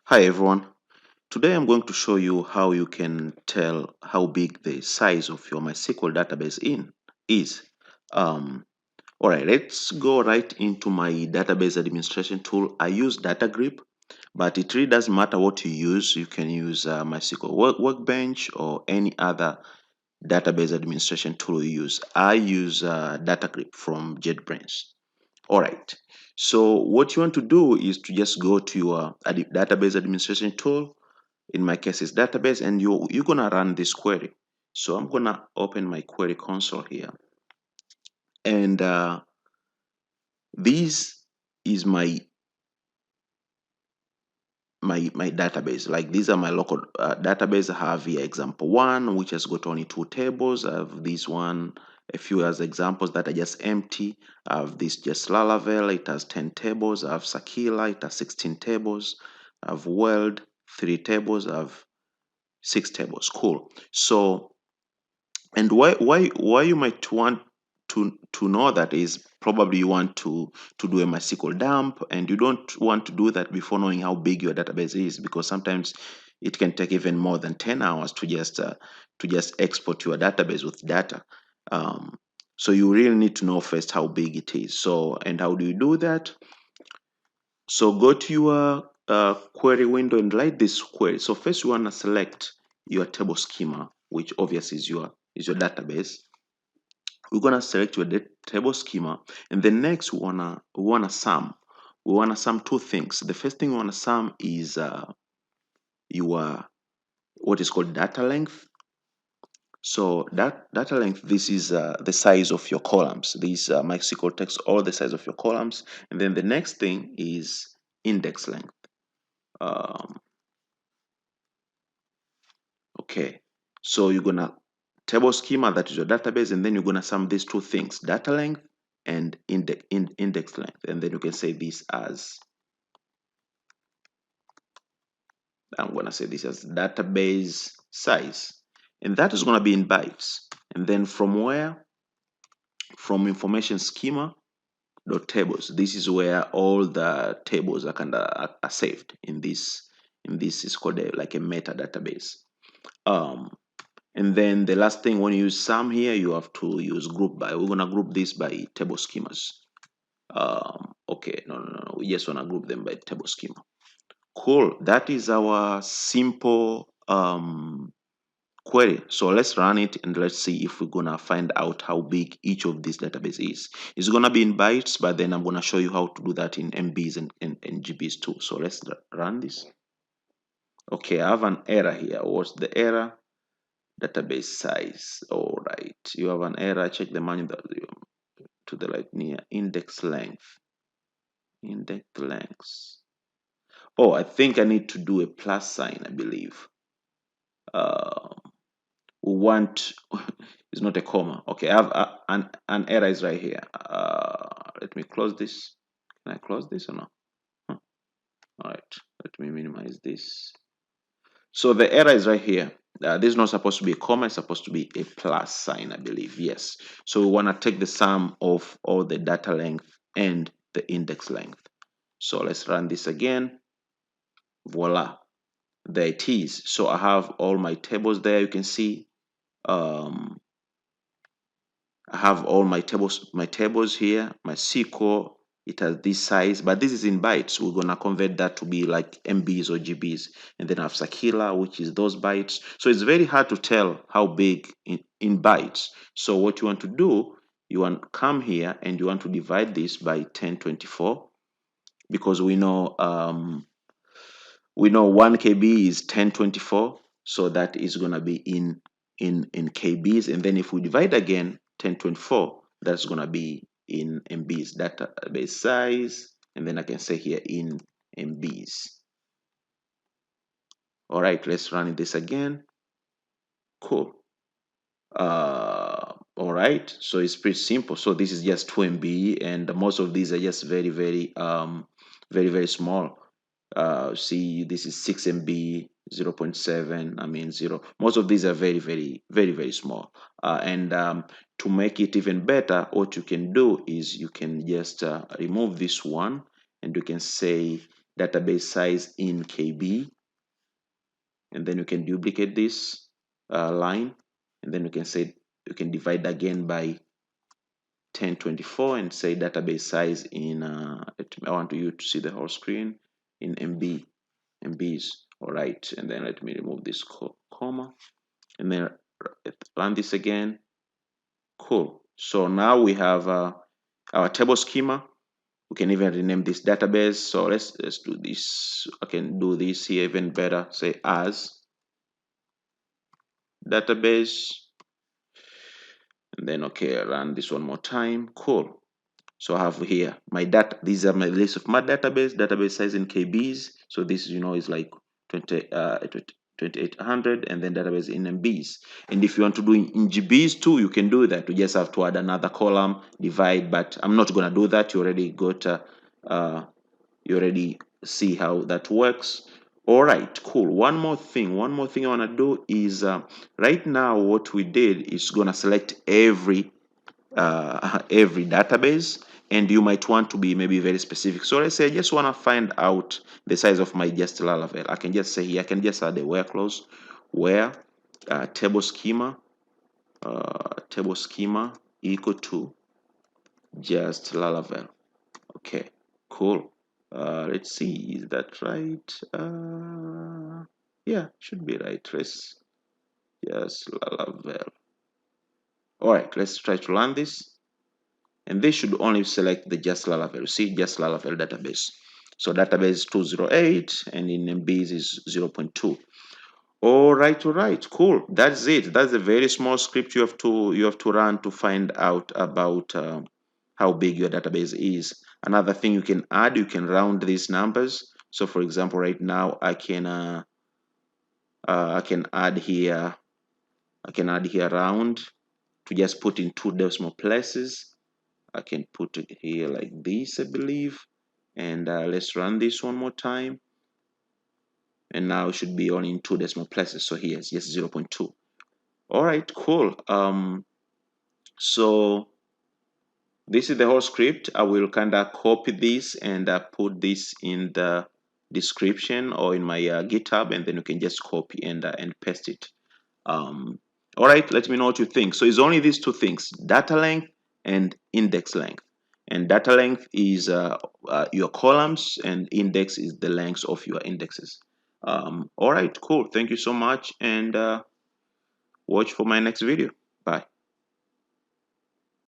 Hi everyone. Today I'm going to show you how you can tell how big the size of your MySQL database is. All right, let's go right into my database administration tool. I use DataGrip, but it really doesn't matter what you use. You can use MySQL Workbench or any other database administration tool you use. I use DataGrip from JetBrain. All right. So what you want to do is to just go to your database administration tool. In my case it's database, and you're gonna run this query. So I'm gonna open my query console here, and this is my database. Like, these are my local database. I have here example one, which has got only 2 tables. I have this one, a few as examples that are just empty. I have this justlaravel, it has 10 tables. I have Sakila, it has 16 tables. I have world, 3 tables. I have 6 tables. Cool. So, and why you might want to know that is probably you want to do a MySQL dump, and you don't want to do that before knowing how big your database is, because sometimes it can take even more than 10 hours to just export your database with data. So you really need to know first how big it is. So, and how do you do that? So go to your query window and write this query. So first you want to select your table schema, which obviously is your database. We're gonna select your table schema, and then next we wanna sum. We wanna sum two things. The first thing we wanna sum is your what is called data length. So that data length, this is the size of your columns. These MySQL takes all the size of your columns, and then the next thing is index length. Um, okay, so you're gonna table schema, that is your database, and then you're gonna sum these two things, data length and index length, and then you can say this as, I'm gonna say this as database size, and that is gonna be in bytes. And then from where? From information schema dot tables. This is where all the tables are are saved in this. In this is called like a meta database. And then the last thing, when you use sum here, you have to use group by. We're gonna group this by table schemas. Okay, no, we just wanna group them by table schema. Cool. That is our simple query. So let's run it and let's see if we're gonna find out how big each of these database is. It's gonna be in bytes, but then I'm gonna show you how to do that in MBs and GBs too. So let's run this. Okay, I have an error here. What's the error? Database size. All right, you have an error. Check the manual to the right near index length. Index lengths. Oh, I think I need to do a plus sign, I believe. We want it's not a comma. Okay, I have an error is right here. Let me close this. Can I close this or no? Huh. All right, let me minimize this. So the error is right here. This is not supposed to be a comma, it's supposed to be a plus sign, I believe. Yes. So we want to take the sum of all the data length and the index length. So let's run this again. Voila, there it is. So I have all my tables there. You can see I have all my tables here, my SQL, it has this size, but this is in bytes. We're gonna convert that to be like MBs or GBs. And then I have Sakila, which is those bytes. So it's very hard to tell how big in bytes. So what you want to do, you want to come here and you want to divide this by 1024, because we know 1 KB is 1024, so that is gonna be in KBs, and then if we divide again 1024, that's gonna be in MBs, database size, and then I can say here in MBs. All right, let's run this again. Cool. All right, so it's pretty simple. So this is just 2 MB, and most of these are just very small. See, this is 6 MB, 0.7, I mean 0. Most of these are very small. And to make it even better, what you can do is you can just remove this one, and you can say database size in KB, and then you can duplicate this line, and then you can say you can divide again by 1024 and say database size in I want you to see the whole screen in MBs. All right, and then let me remove this comma, and then run this again. Cool. So now we have our table schema. We can even rename this database. So let's do this. I can do this here even better. Say as database, and then okay, run this one more time. Cool. So I have here my data. These are my list of my database size in KBs. So this, is like 2800, and then database in MBs. And if you want to do in GBs too, you can do that. You just have to add another column, divide, but I'm not going to do that. You already got, you already see how that works. All right, cool. One more thing I want to do is right now what we did is going to select every database, and you might want to be maybe very specific. So let's say I just want to find out the size of my justlaravel. I can just say here, I can just add a where clause, where table schema equal to justlaravel. Okay, cool. Let's see, is that right? Yeah, should be right. Let's justlaravel. All right, let's try to run this. And they should only select the justlaravel. See, justlaravel database. So database 208, and in MBs is 0.2. All right, cool. That's it. That's a very small script you have to run to find out about how big your database is. Another thing you can add, you can round these numbers. So for example, right now I can add here round to just put in 2 decimal places. I can put it here like this, I believe. And let's run this one more time. And now it should be only in 2 decimal places. So here it's just 0.2. All right, cool. So this is the whole script. I will kind of copy this and put this in the description or in my GitHub, and then you can just copy and paste it. All right, let me know what you think. So it's only these two things: data length and index length. And data length is your columns, and index is the length of your indexes. All right, cool. Thank you so much, and watch for my next video.